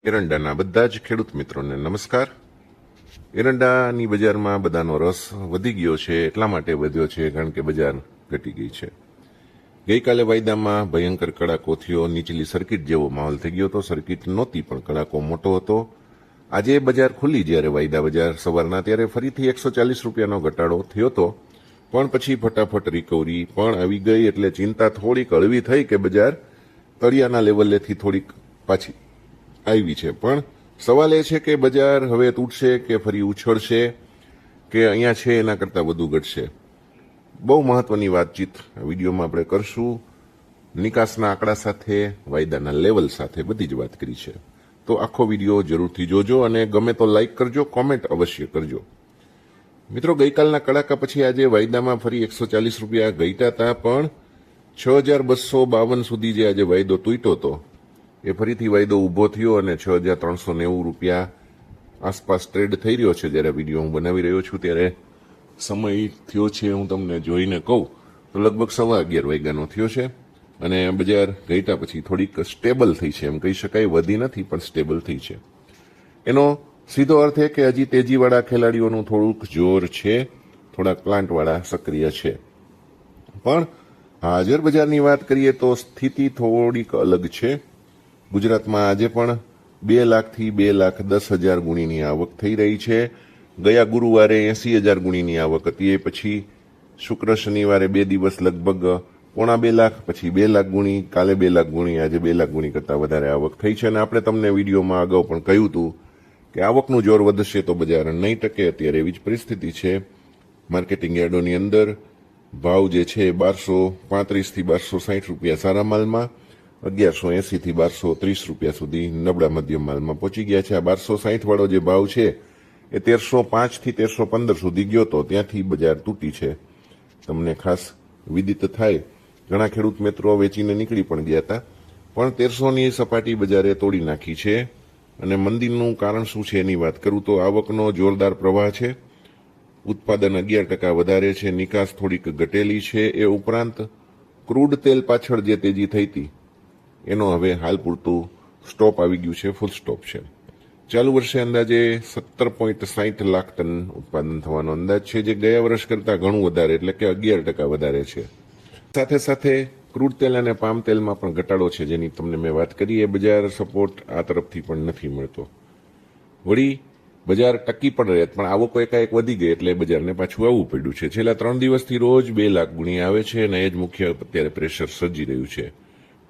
એરંડાના બધા જ ખેડૂત મિત્રોને નમસ્કાર। એરંડાની બજારમાં બધાનો રસ વધી ગયો છે, એટલા માટે વધ્યો છે કારણ કે બજાર ઘટી ગઈ છે। ગઈકાલે વાયદામાં ભયંકર કડાકો થયો, નીચલી સર્કિટ જેવો માહોલ થઈ ગયો હતો। સર્કિટ નહોતી પણ કડાકો મોટો હતો। આજે બજાર ખુલ્લી જ્યારે વાયદા બજાર સવારના, ત્યારે ફરીથી 140 રૂપિયાનો ઘટાડો થયો હતો, પણ પછી ફટાફટ રિકવરી પણ આવી ગઈ, એટલે ચિંતા થોડીક હળવી થઈ કે બજાર તળિયાના લેવલેથી થોડીક પાછી આવી છે। પણ સવાલ એ છે કે બજાર હવે તૂટશે કે ફરી ઉછળશે કે અહીંયા છે એના કરતાં વધુ ઘટશે। બહુ મહત્વની વાતચીત વિડીયોમાં આપણે કરશું, નિકાસના આંકડા સાથે, વાયદાના લેવલ સાથે બધી જ વાત કરી છે। તો આખો વિડીયો જરૂરથી જોજો અને ગમે તો લાઈક કરજો, કોમેન્ટ અવશ્ય કરજો। મિત્રો, ગઈકાલના કડાકા પછી આજે વાયદામાં ફરી 140 રૂપિયા ઘટ્યા હતા, પણ 6252 સુધી જે આજે વાયદો તૂટ્યો હતો એ ફરીથી વાયદો ઊભો થયો અને 6390 રૂપિયા આસપાસ ટ્રેડ થઈ રહ્યો છે। જ્યારે વિડીયો હું બનાવી રહ્યો છું ત્યારે સમય થયો છે, હું તમને જોઈને કહું તો લગભગ 11:15 વાગ્યાનો થયો છે અને બજાર ઘટ્યા પછી થોડીક સ્ટેબલ થઈ છે, એમ કહી શકાય। વધી નથી પણ સ્ટેબલ થઈ છે। એનો સીધો અર્થ એ કે હજી તેજીવાળા ખેલાડીઓનું થોડુંક જોર છે, થોડાક પ્લાન્ટવાળા સક્રિય છે। પણ હાજર બજારની વાત કરીએ તો સ્થિતિ થોડીક અલગ છે। ગુજરાતમાં આજે પણ 2 લાખથી 2,10,000 ગુણીની આવક થઈ રહી છે। ગયા ગુરુવારે 80,000 ગુણીની આવક હતી, એ પછી શુક્ર શનિવારે 2 દિવસ લગભગ 1.25 લાખ, પછી 2 લાખ ગુણી, કાલે 2 લાખ ગુણી, આજે 2 લાખ ગુણી કરતાં વધારે આવક થઈ છે। અને આપણે તમને વિડીયોમાં અગાઉ પણ કહ્યું હતું કે આવકનું જોર વધશે તો બજાર નહીં ટકે। અત્યારે એવી જ પરિસ્થિતિ છે। માર્કેટિંગ યાર્ડોની અંદર ભાવ જે છે 1235થી 1260 રૂપિયા સારા માલમાં, 1180થી 1230 રૂપિયા સુધી નબળા મધ્યમ માલમાં પહોંચી ગયા છે। આ 1260 વાળો જે ભાવ છે એ 1305થી 1315 સુધી ગયો તો, ત્યાંથી બજાર તૂટી છે। તમને ખાસ વિદિત થાય, ઘણા ખેડૂત મિત્રો વેચીને નીકળી પણ ગયા હતા, પણ 1300ની સપાટી બજારે તોડી નાખી છે। અને મંદીનું કારણ શું છે એની વાત કરું તો આવકનો જોરદાર પ્રવાહ છે, ઉત્પાદન 11% વધારે છે, નિકાસ થોડીક ઘટેલી છે। એ ઉપરાંત ક્રૂડ તેલ પાછળ જે તેજી થઈ હતી એનો હવે હાલ પૂરતું સ્ટોપ આવી ગયું છે, ફૂલ સ્ટોપ છે। ચાલુ વર્ષે અંદાજે 17.60 લાખ ટન ઉત્પાદન થવાનો અંદાજ છે, જે ગયા વર્ષ કરતાં ઘણું વધારે, એટલે કે 11% વધારે છે। સાથે સાથે ક્રૂડ તેલ અને પામ તેલમાં પણ ઘટાડો છે, જેની તમને મેં વાત કરી। એ બજાર સપોર્ટ આ તરફથી પણ નથી મળતો। વળી બજાર ટકી પણ રહે, પણ આવકો એકાએક વધી ગઈ એટલે બજારને પાછું આવવું પડ્યું છે। છેલ્લા 3 દિવસથી રોજ 2 લાખ ગુણી આવે છે અને એ જ મુખ્ય અત્યારે પ્રેશર સર્જી રહ્યું છે।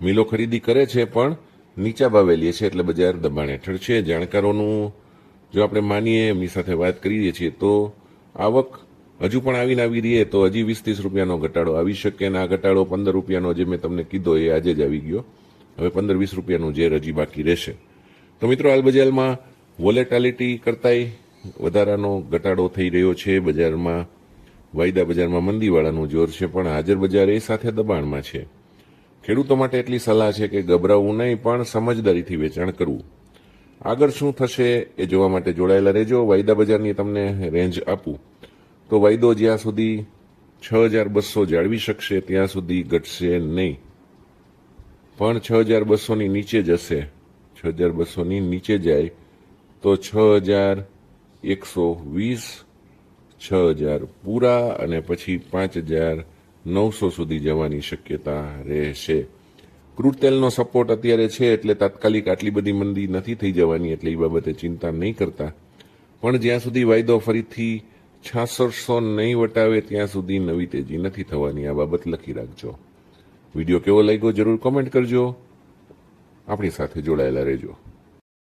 મિલો ખરીદી કરે છે પણ નીચા ભાવે લે છે, એટલે બજાર દબાણ હેઠળ છે। જાણકારોનું જો આપણે માનીએ, એમની સાથે વાત કરીએ છીએ તો આવક હજુ પણ આવીને આવી રહી તો હજી 20-30 રૂપિયાનો ઘટાડો આવી શકે, અને આ ઘટાડો 15 રૂપિયાનો જે મેં તમને કીધો એ આજે જ આવી ગયો। હવે 15-20 રૂપિયાનું ઝેર હજી બાકી રહેશે। તો મિત્રો, હાલ બજારમાં વોલેટાલિટી કરતાંય વધારાનો ઘટાડો થઈ રહ્યો છે। બજારમાં વાયદા બજારમાં મંદીવાળાનું જોર છે, પણ હાજર બજાર એ સાથે દબાણમાં છે। ખેડૂતો માટે એટલી સલાહ છે કે ગભરાવવું નહીં, પણ સમજદારીથી વેચાણ કરવું। આગળ શું થશે એ જોવા માટે જોડાયેલા રહેજો। વાયદા બજારની તમને રેન્જ આપું તો વાયદો જ્યાં સુધી 6200 જાળવી શકશે ત્યાં સુધી ઘટશે નહીં, પણ 6200ની નીચે જશે, 6200ની નીચે જાય તો 6120, 6000 પૂરા અને પછી 5900 સુધી જવાની શક્યતા રહેશે। ક્રૂડ તેલનો સપોર્ટ અત્યારે છે, એટલે તાત્કાલિક આટલી બધી મંદી નથી થઈ જવાની, એટલે એ બાબતે ચિંતા નહીં કરતા। પણ જ્યાં સુધી વાયદો ફરીથી 6600 નહીં વટાવે ત્યાં સુધી નવી તેજી નથી થવાની, આ બાબત લખી રાખજો। વિડીયો કેવો લાગ્યો જરૂર કોમેન્ટ કરજો, આપણી સાથે જોડાયેલા રહેજો।